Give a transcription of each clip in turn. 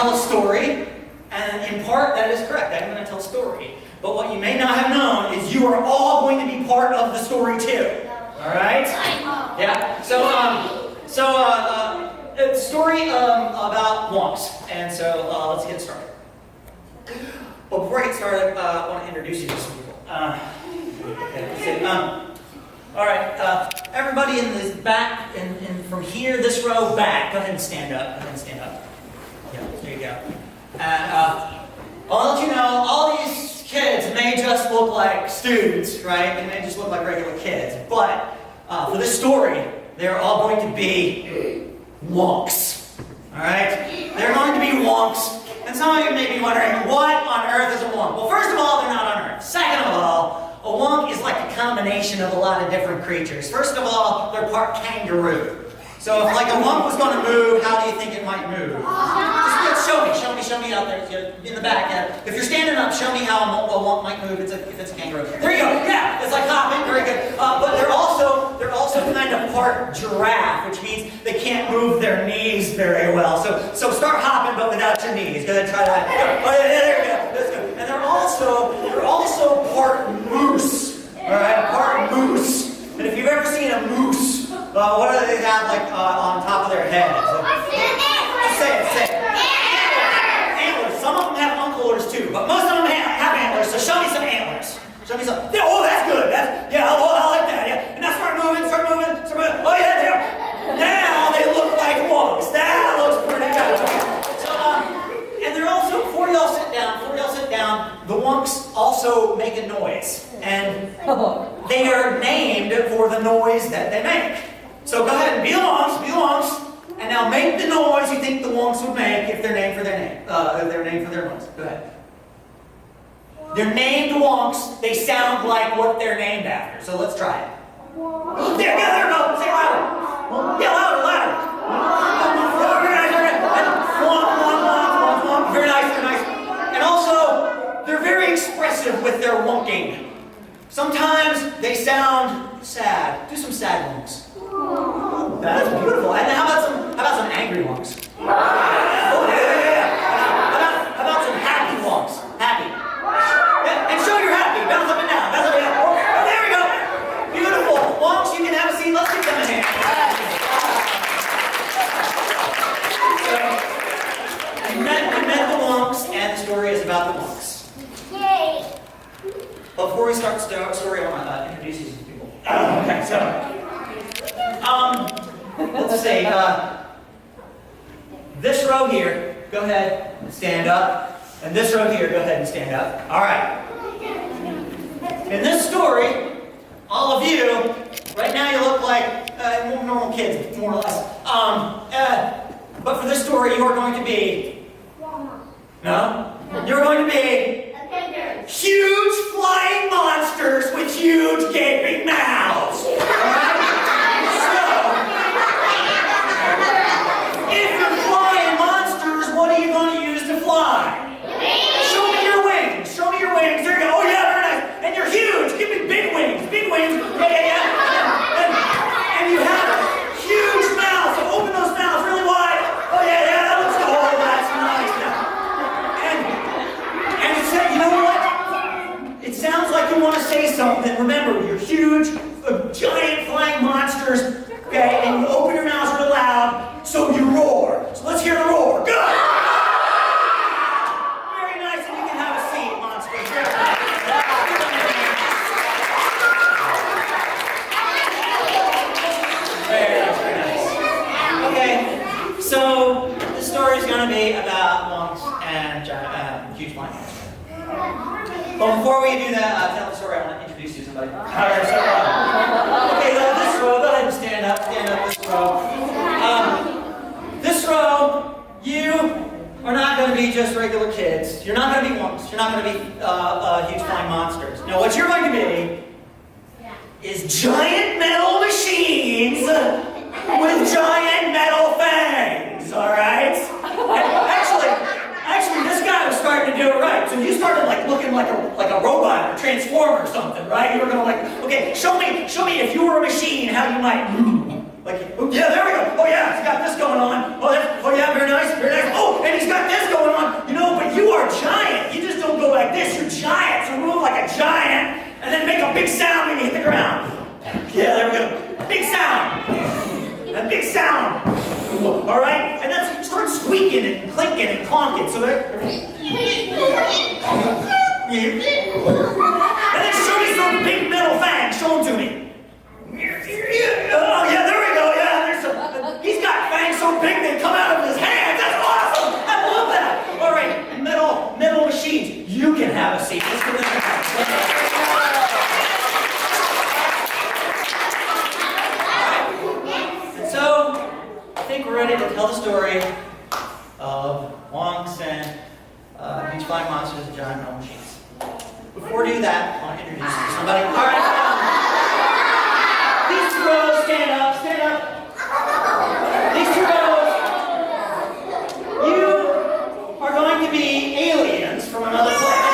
tell a story, and in part that is correct. I'm going to tell a story. But what you may not have known is you are all going to be part of the story too. All right? Yeah. It's a story about wonks, and so let's get started. Well, before I get started, I want to introduce you to some people. All right, everybody in this back, and from here, this row back, go ahead and stand up. Go ahead and stand up. Yeah, there you go. And I'll let you know, all these kids may just look like students, right? They may just look like regular kids. But for this story, they're all going to be wonks. All right? They're going to be wonks. And some of you may be wondering, what on earth is a wonk? Well, first of all, they're not on Earth. Second of all, a wonk is like a combination of a lot of different creatures. First of all, they're part kangaroo. So if like a wonk was going to move, how do you think it might move? Just show me out there in the back. If you're standing up, show me how a wonk might move if it's a kangaroo. There you go. Yeah, it's like hopping. Very good. But they're also kind of part giraffe, which means they can't move their knees very well. So start hopping, but without your knees. Go ahead and try that. Oh, yeah, there you go. That's good. And they're also part moose. All right, part moose. And if you've ever seen a moose, what do they have like on top of their heads? Say it. Antlers. Some of them have antlers too, but most of them have antlers. So show me some antlers. Show me some. Yeah, oh, that's good. I like that. Yeah. And now start moving. Oh yeah, there. Now they look like wonks. That looks pretty good. So, and they're also before y'all sit down. The wonks also make a noise, and they are named for the noise that they make. So go ahead and be the wonks, and now make the noise you think the wonks would make if they're named for their name. They're named for their noise. Go ahead. They're named wonks. They sound like what they're named after. So let's try it. There we go. Say it louder. Yeah, louder. Very nice. And also, they're very expressive with their wonking. Sometimes they sound sad. Do some sad wonks. That's beautiful. And how about some angry wonks? Oh, yeah. How about some happy wonks? Happy. Yeah, and show you're happy. Bounce up and down. Oh, there we go. Beautiful. Wonks, you can have a seat. Let's give them a hand. So, you met the wonks, and the story is about the wonks. Yay. But before we start the story, I want to introduce you to people. Okay, so. Let's see, this row here, go ahead and stand up. And this row here, go ahead and stand up. All right. In this story, all of you, right now you look like normal kids, more or less. But for this story, you are going to be... No? You're going to be... huge flying monsters with huge gaping mouths. All right? There you go. Oh yeah, very nice. And you're huge. Give me big wings. Yeah. And you have huge mouths. So open those mouths really wide. Oh yeah, that looks good. Oh, that's nice. And it said, you know what? It sounds like you want to say something. Remember, you're huge, giant flying monsters. Okay, and you open your mouths real loud, so you roar. So let's hear the roar. Good. So, the story is going to be about wonks and huge flying monsters. But before we do that, tell the story, I want to introduce you to somebody. Alright, so, this row, go ahead and stand up this row. You are not going to be just regular kids. You're not going to be wonks. You're not going to be huge flying monsters. No, what you're going to be is giant metal machines with giant metal fangs, all right? Actually, this guy was starting to do it right. So you started like looking like a robot or a transformer or something, right? You were gonna okay, show me if you were a machine how you might move. Like, oh, yeah, there we go. Oh yeah, it's got this going on. Oh yeah, very nice. Oh, and he's got this going on. You know, but you are giant. You just don't go like this. You're giant. So move like a giant, and then make a big sound when you hit the ground. Yeah, there we go. A big sound. A big sound. All right, and then start squeaking and clinking and clonking. So there. And then show me some big metal fangs. Show them to me. Oh yeah, there we go. Yeah, there's some. He's got fangs so big they come out of his hands. That's awesome. I love that. All right, metal machines. You can have a seat. Let's go this. So, I think we're ready to tell the story of Wonks and Beach Flying Monsters and Giant Metal Machines. Before we do that, I want to introduce you to somebody. All right, these two rows, stand up, stand up. These two rows, you are going to be aliens from another planet.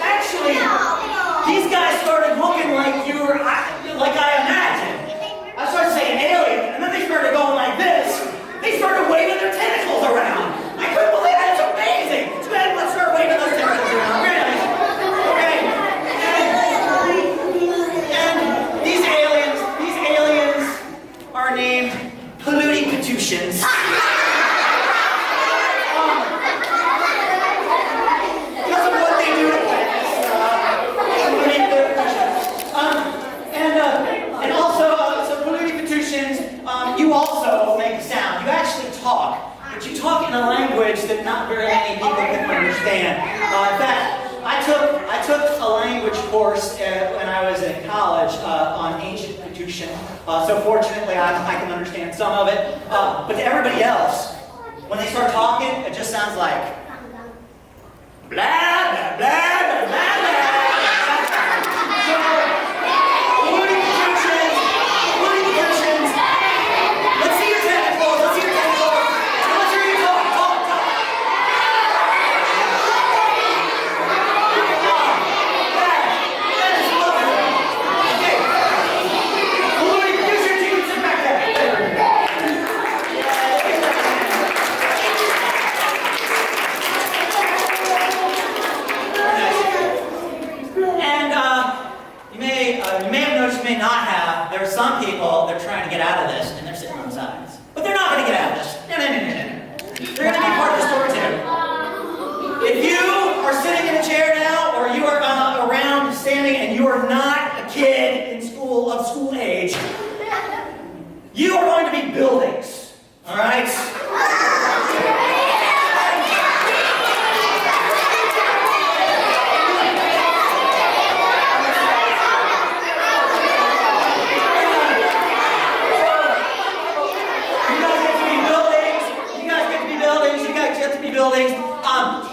Actually, these guys started looking like you were, like I imagined. I started saying alien, and then they started going like this. They started waving their tentacles around. I couldn't believe it. It's amazing. So then let's start waving those tentacles around. Very nice. Okay. And these aliens are named polluting Pitutions. Because of what they do to planets. Polluting Pitutions. And also, so polluting Pitutions, you also make a sound. You actually talk, but you talk in a language that not very many people can understand. In fact, I took a language course when I was in college on ancient Pitution. So fortunately, I can understand some of it. But to everybody else, when they start talking, it just sounds like blah blah blah blah blah. There are some people that are trying to get out of this, and they're sitting on the sides. But they're not going to get out of this. No. They're going to be part of the story too. If you are sitting in a chair now, or you are around standing, and you are not a kid in school of school age, you are going to be buildings. All right? Buildings,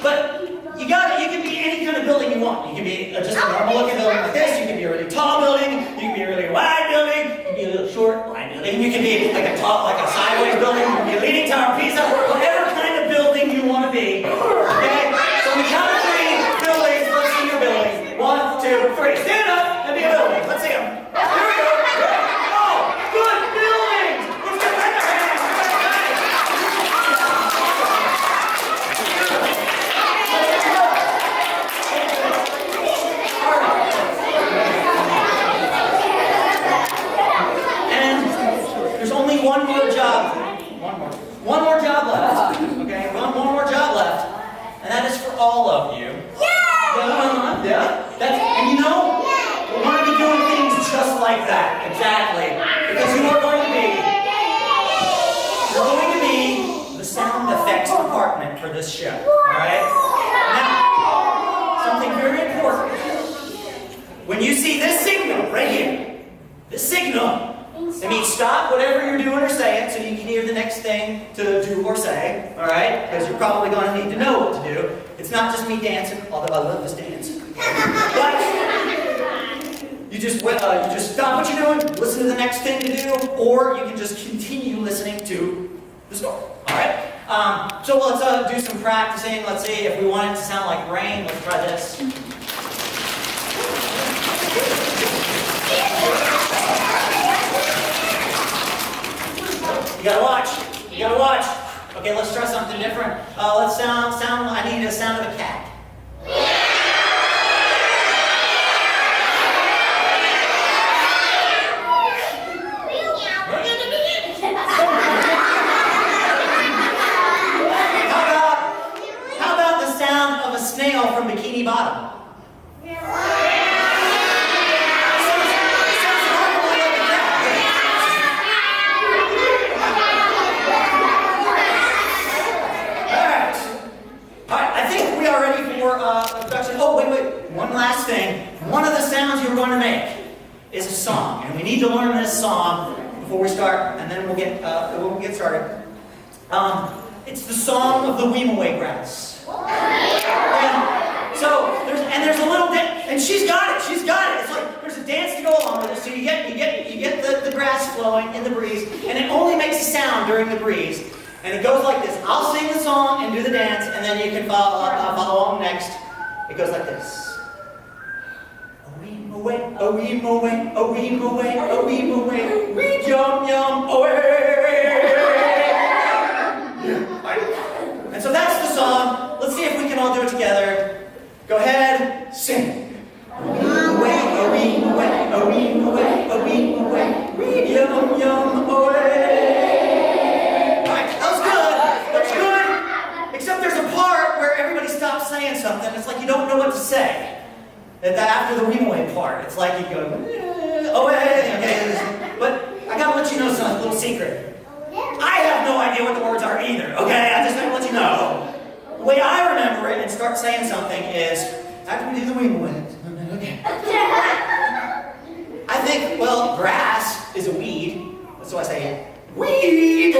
but you can be any kind of building you want. You can be just a normal looking building like this. You can be a really tall building. You can be a really wide building. You can be a little short, wide building. You can be like a sideways building. You can be a leaning tower, pizza, whatever kind of building you want to be. Okay? So we count to 3 buildings. Let's see your buildings. 1, 2, 3. Stand up and be a building. Let's see them. Here we go. Oh, good buildings. Let's get back our hands. One more job. One more job left. Okay, one more job left. And that is for all of you. Yeah. And you know, we're going to be doing things just like that. Exactly. Because you are going to be the sound effects department for this show. Alright? Now, something very important. When you see this signal right here, this signal, it means stop whatever you're doing or saying so you can hear the next thing to do or say, all right? Because you're probably going to need to know what to do. It's not just me dancing, although I love this dance. But you just stop what you're doing, listen to the next thing to do, or you can just continue listening to the story, all right? So let's do some practicing. Let's see if we want it to sound like rain. Let's try this. Okay, let's try something different. Let's sound, I need a sound of a cat. How about the sound of a snail from Bikini Bottom? One last thing. One of the sounds you're going to make is a song, and we need to learn this song before we start, and then we'll get started. It's the song of the Weemaway grass. And so there's a little dance, and she's got it. It's like there's a dance to go along with it. So you get the grass flowing in the breeze, and it only makes a sound during the breeze, and it goes like this. I'll sing the song and do the dance, and then you can follow along next. It goes like this. A weemaway, wee yum yum away. And so that's the song. Let's see if we can all do it together. Go ahead, sing. A weemaway, wee yum yum away. Alright, that's good. Except there's a part where everybody stops saying something. It's like you don't know what to say. After the Weemaway part, it's like you go, away, okay? But I gotta let you know something, a little secret. I have no idea what the words are either, okay? I just gotta let you know. The way I remember it and start saying something is, after we do the Weemaway, okay? I think, well, grass is a weed, so I say, weed!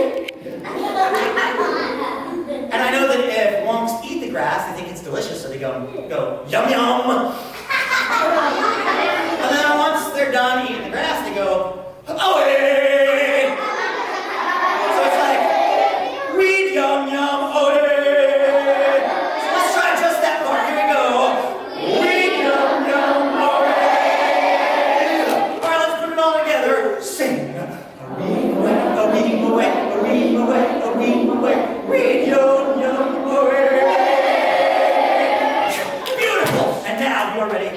And I know that if wonks eat the grass, they think it's delicious, so they go yum yum! And then once they're done eating the grass, they go, away! So it's like, weed yum yum away! So let's try just that part. Here we go. Weed yum yum away! Alright, let's put it all together. Sing. A weemaway, weed yum yum away! Beautiful! And now you are ready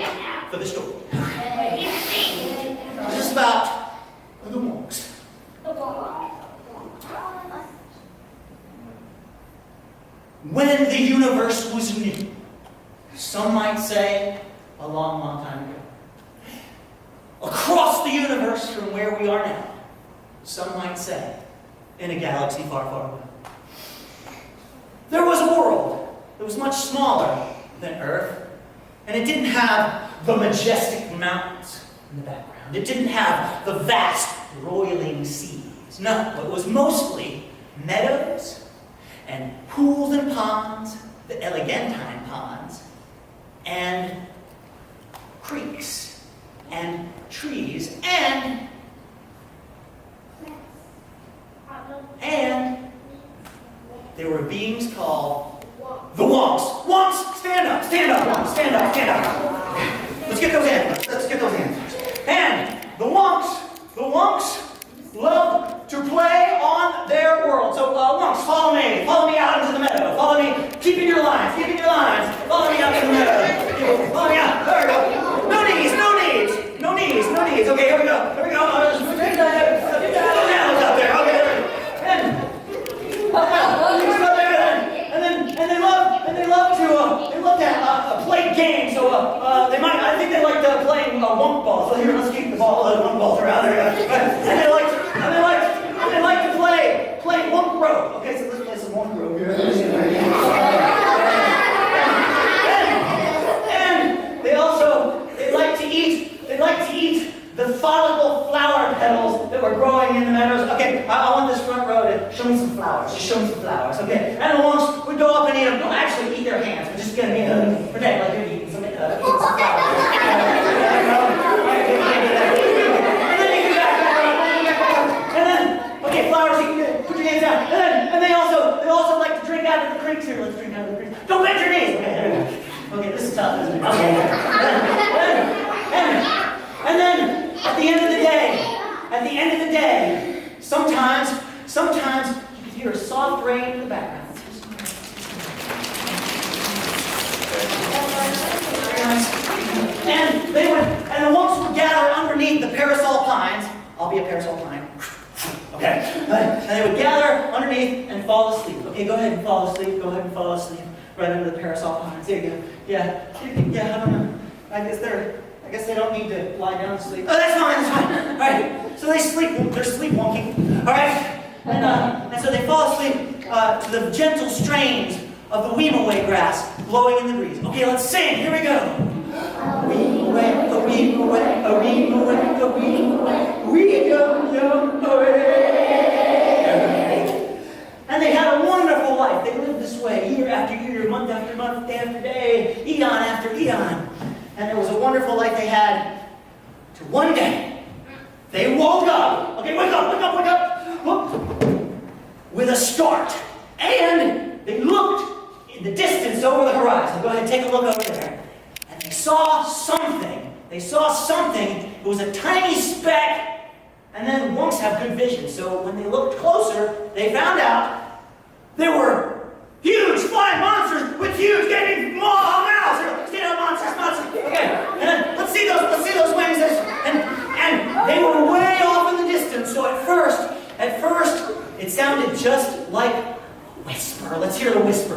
for the story. This is about the monks. When the universe was new, some might say a long, long time ago. Across the universe from where we are now, some might say in a galaxy far, far away. There was a world that was much smaller than Earth, and it didn't have the majestic mountains in the background. It didn't have the vast, roiling seas. No, it was mostly meadows and pools and ponds, the elegantine ponds, and creeks and trees and there were beings called the Wonks. Wonks, stand up, Wonks, stand up. Let's get those answers. And the Wonks love to play on their world. So Wonks, follow me out into the meadow. Follow me, keeping your lines. Follow me out into the meadow. Follow me out, there we go. No knees. Okay, here we go. Out there, okay. And they love to play games. So I think they like playing wonk ball. So here, let's keep the wonk balls around there. And they like to play wonk rope. Okay, so let's play some wonk rope here. And they like to eat the follicle flower petals that were growing in the meadows. Okay, I want this front row to show me some flowers. Just show me some flowers, okay? And the Wonks would go up and eat them. Don't actually eat their hands, but just gonna pretend like you're eating some flowers. And then you can back up. And then, okay, flowers, you can put your hands down. And they also like to drink out of the creeks here. Let's drink out of the creeks. Don't bend your knees. Okay, there we go. Okay, this is tough, isn't it? Okay. And then, at the end of the day, sometimes you could hear a soft rain in the background. And and the monks would gather underneath the parasol pines. I'll be a parasol pine. Okay. And they would gather underneath and fall asleep. Okay, go ahead and fall asleep. Go ahead and fall asleep. Right under the parasol pines. There you go. Yeah. Yeah, I don't know. I guess they don't need to lie down and sleep. Oh, that's fine. All right. So they sleep. They're sleepwalking. All right. And so they fall asleep to the gentle strains of the weem-away grass blowing in the breeze. Okay, let's sing. Here we go. A weem-away, a weem-away, a weem-away, a weem-away, we go away. And they had a wonderful life. They lived this way year after year, month after month, day after day, eon after eon. And it was a wonderful life they had. Till one day, they woke up. Okay, wake up, wake up, wake up. Look, with a start. And they looked in the distance over the horizon. Go ahead, take a look over there. And they saw something. They saw something. It was a tiny speck. And then monks have good vision. So when they looked closer, they found out there were huge flying monsters with huge gaping mouths. Stand up, monsters. Okay, and then let's see those wings. And they were way off in the distance. So at first, it sounded just like a whisper. Let's hear the whisper.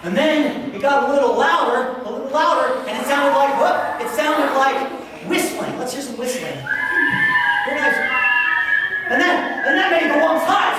And then it got a little louder, and it sounded like what? It sounded like whistling. Let's hear some whistling. Very nice. And then made the monks hide.